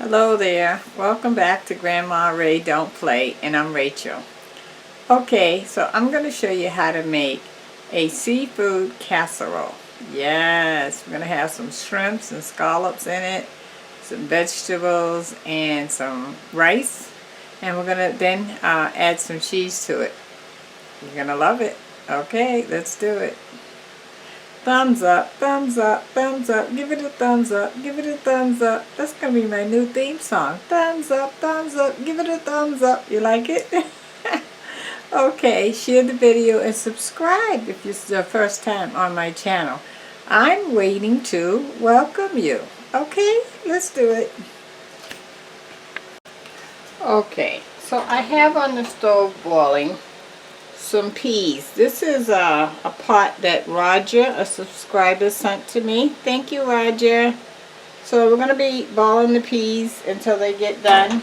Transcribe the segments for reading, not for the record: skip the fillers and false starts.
Hello there. Welcome back to Grandma Ray Don't Play, and I'm Rachel. Okay, so I'm going to show you how to make a seafood casserole. Yes, we're going to have some shrimps and scallops in it, some vegetables, and some rice. And we're going to then add some cheese to it. You're going to love it. Okay, let's do it. Thumbs up, thumbs up, thumbs up, give it a thumbs up, give it a thumbs up. That's going to be my new theme song. Thumbs up, give it a thumbs up. You like it? Okay, share the video and subscribe if this is your first time on my channel. I'm waiting to welcome you. Okay, let's do it. Okay, so I have on the stove boiling some peas. This is a pot that Roger, a subscriber, sent to me. Thank you, Roger. So we're going to be boiling the peas until they get done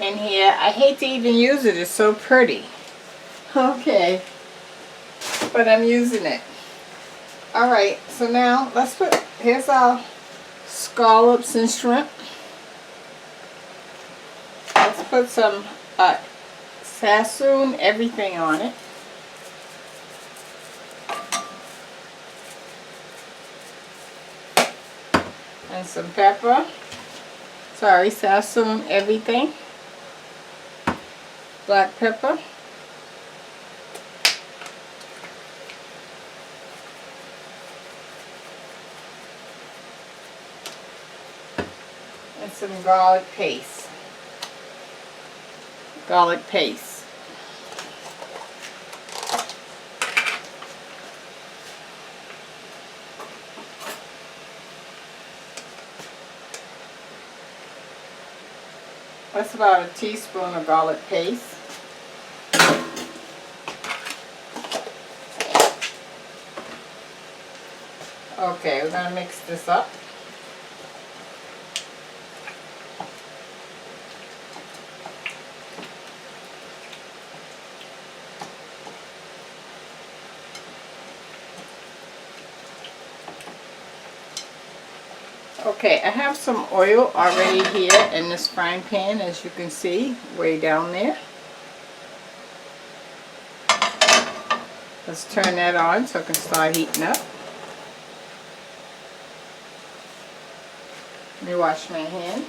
in here. I hate to even use it. It's so pretty. Okay. But I'm using it. Alright, so now let's put, here's our scallops and shrimp. Let's put some sassoon everything on it. And some pepper. Sorry, sassoon everything. Black pepper. And some garlic paste. Garlic paste. That's about a teaspoon of garlic paste. Okay, we're going to mix this up. Okay, I have some oil already here in this frying pan, as you can see, way down there. Let's turn that on so it can start heating up. Let me wash my hands.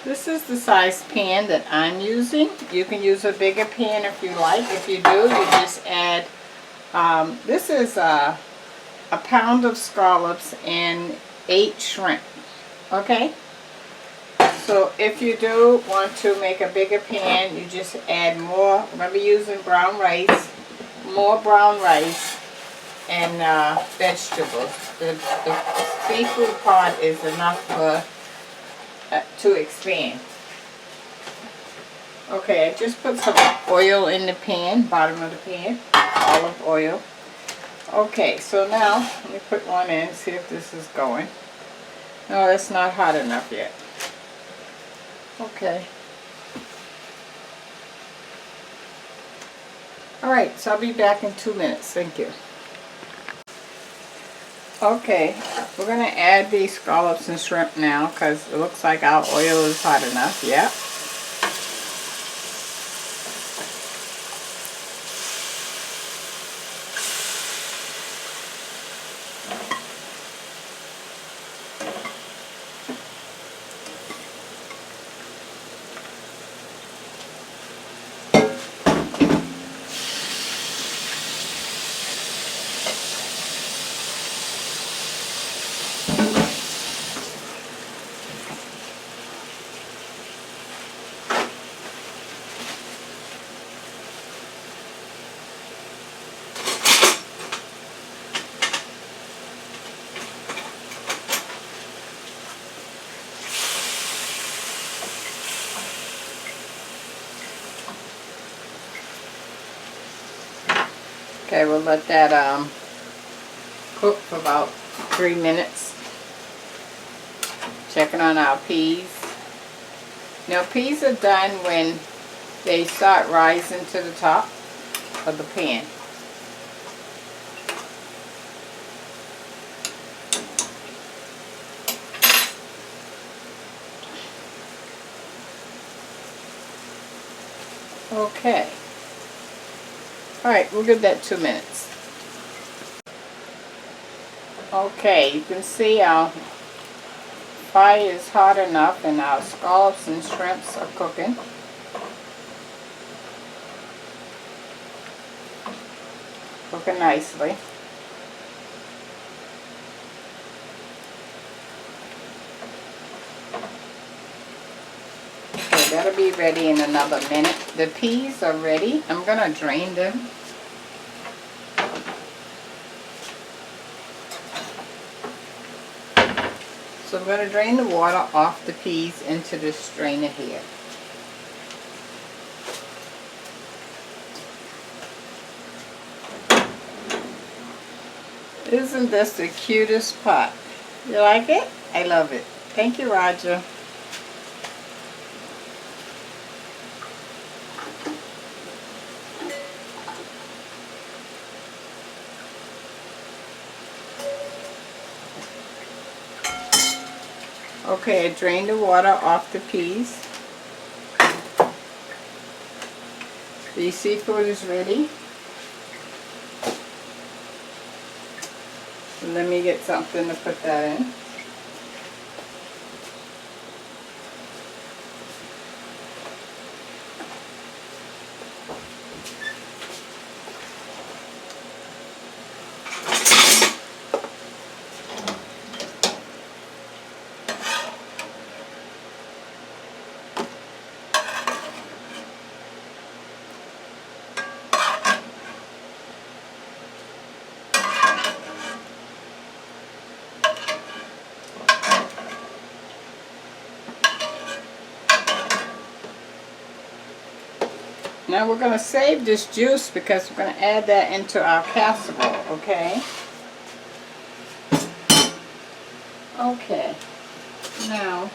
This is the size pan that I'm using. You can use a bigger pan if you like. If you do, you just add, this is a pound of scallops and 8 shrimp. Okay? So if you do want to make a bigger pan, you just add more. Remember using brown rice, more brown rice, and vegetables. The seafood pot is enough for to expand. Okay, I just put some oil in the pan, bottom of the pan, olive oil. Okay, so now let me put one in, see if this is going. No, it's not hot enough yet. Okay. Alright, so I'll be back in 2 minutes. Thank you. Okay, we're going to add these scallops and shrimp now because it looks like our oil is hot enough. Yep. Okay, we'll let that cook for about 3 minutes. Checking on our peas. Now peas are done when they start rising to the top of the pan. Okay. Alright, we'll give that 2 minutes. Okay, you can see our fire is hot enough and our scallops and shrimps are cooking. Cooking nicely. Okay, that'll be ready in another minute. The peas are ready. I'm going to drain them. So I'm going to drain the water off the peas into this strainer here. Isn't this the cutest pot? You like it? I love it. Thank you, Roger. Okay, I drained the water off the peas. The seafood is ready. So let me get something to put that in. Now we're going to save this juice because we're going to add that into our casserole, okay? Okay. Now,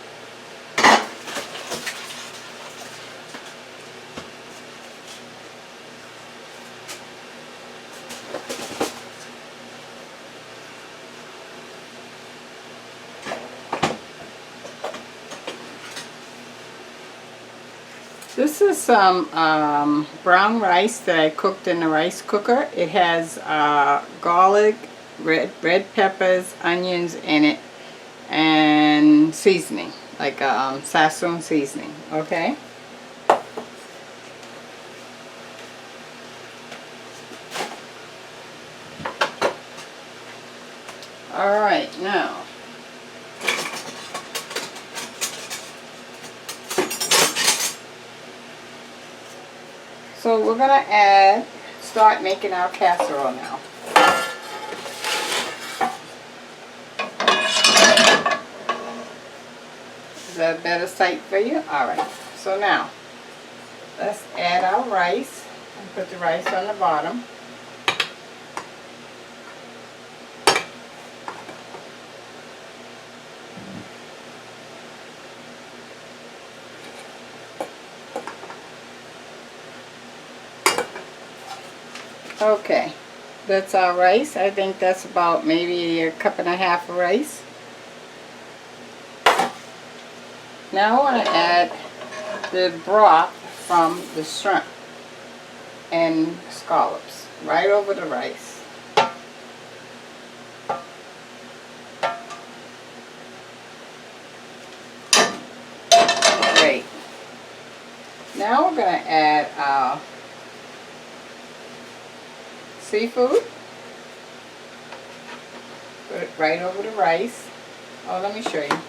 this is some brown rice that I cooked in the rice cooker. It has garlic, red peppers, onions in it, and seasoning, like Sassoon seasoning, okay? Alright, now, so we're going to start making our casserole now. Is that a better sight for you? Alright, so now, let's add our rice and put the rice on the bottom. Okay, that's our rice. I think that's about maybe a cup and a half of rice. Now I want to add the broth from the shrimp and scallops right over the rice. Great. Now we're going to add our seafood. Put it right over the rice. Oh, let me show you.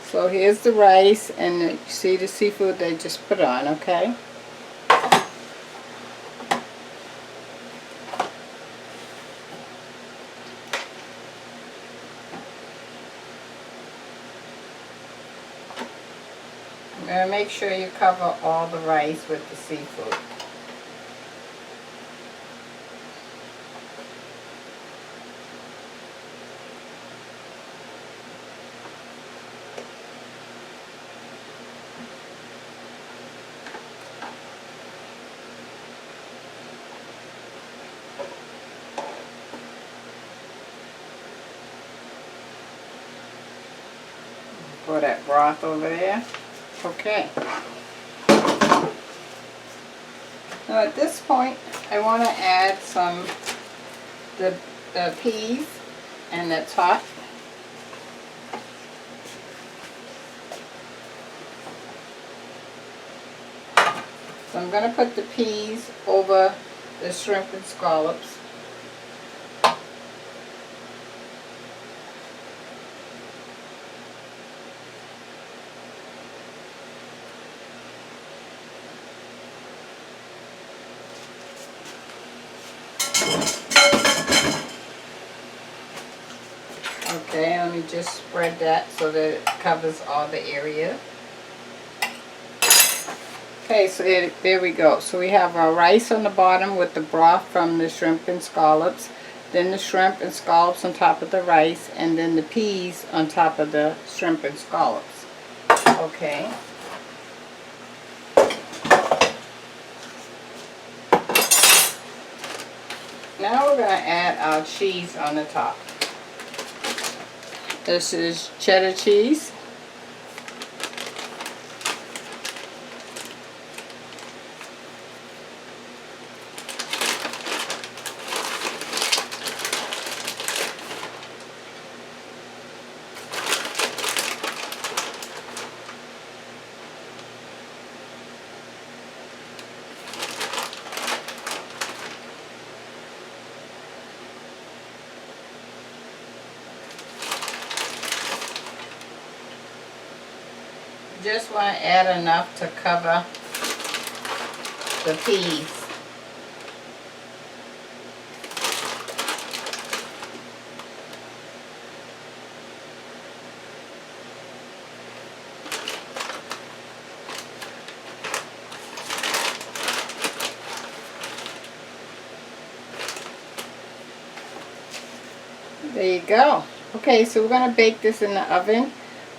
So here's the rice, and you see the seafood they just put on, okay? I'm going to make sure you cover all the rice with the seafood. Pour that broth over there. Okay. Now at this point, I want to add some the peas and the top. So I'm going to put the peas over the shrimp and scallops. Okay, let me just spread that so that it covers all the area. Okay, so there we go. So we have our rice on the bottom with the broth from the shrimp and scallops, then the shrimp and scallops on top of the rice, and then the peas on top of the shrimp and scallops. Okay. Now we're going to add our cheese on the top. This is cheddar cheese. Just want to add enough to cover the peas. There you go. Okay, so we're going to bake this in the oven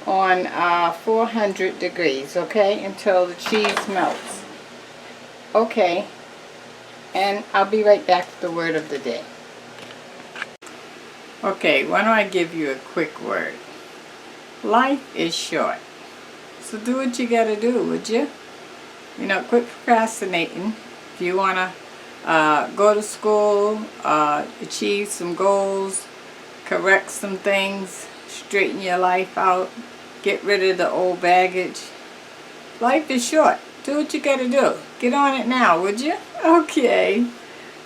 on 400 degrees, okay, until the cheese melts. Okay, and I'll be right back with the word of the day. Okay, why don't I give you a quick word? Life is short, so do what you gotta do, would you? You know, quit procrastinating. If you wanna go to school, achieve some goals, correct some things, straighten your life out, get rid of the old baggage. Life is short. Do what you gotta do. Get on it now, would you? Okay.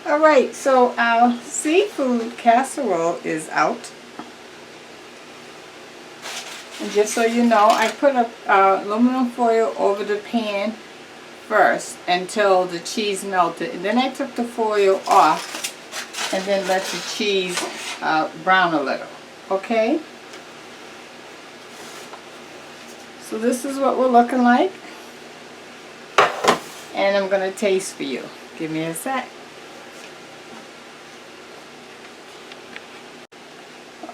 Alright, so our seafood casserole is out. And just so you know, I put a aluminum foil over the pan first until the cheese melted. And then I took the foil off and then let the cheese brown a little. Okay? So this is what we're looking like. And I'm going to taste for you. Give me a sec.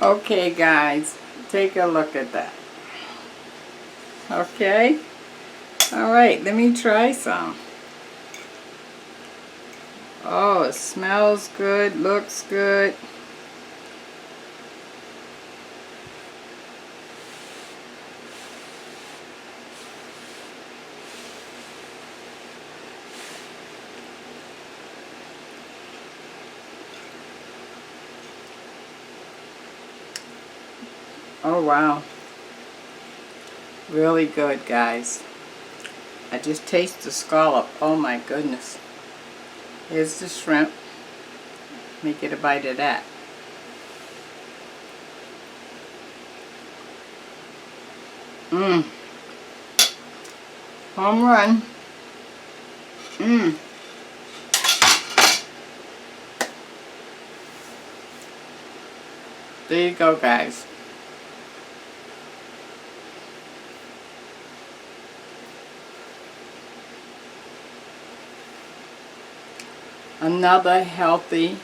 Okay guys, take a look at that. Okay? Alright, let me try some. Oh, it smells good, looks good. Oh wow, really good guys. I just taste the scallop. Oh my goodness. Here's the shrimp. Let me get a bite of that. Mmm. Home run. Mmm. There you go guys. Another healthy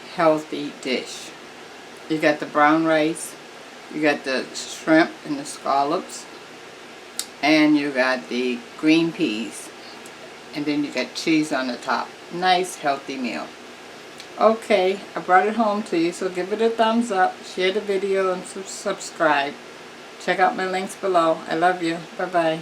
dish. You got the brown rice, you got the shrimp and the scallops, and you got the green peas, and then you got cheese on the top. Nice healthy meal. Okay, I brought it home to you, so give it a thumbs up, share the video, and subscribe. Check out my links below. I love you. Bye-bye.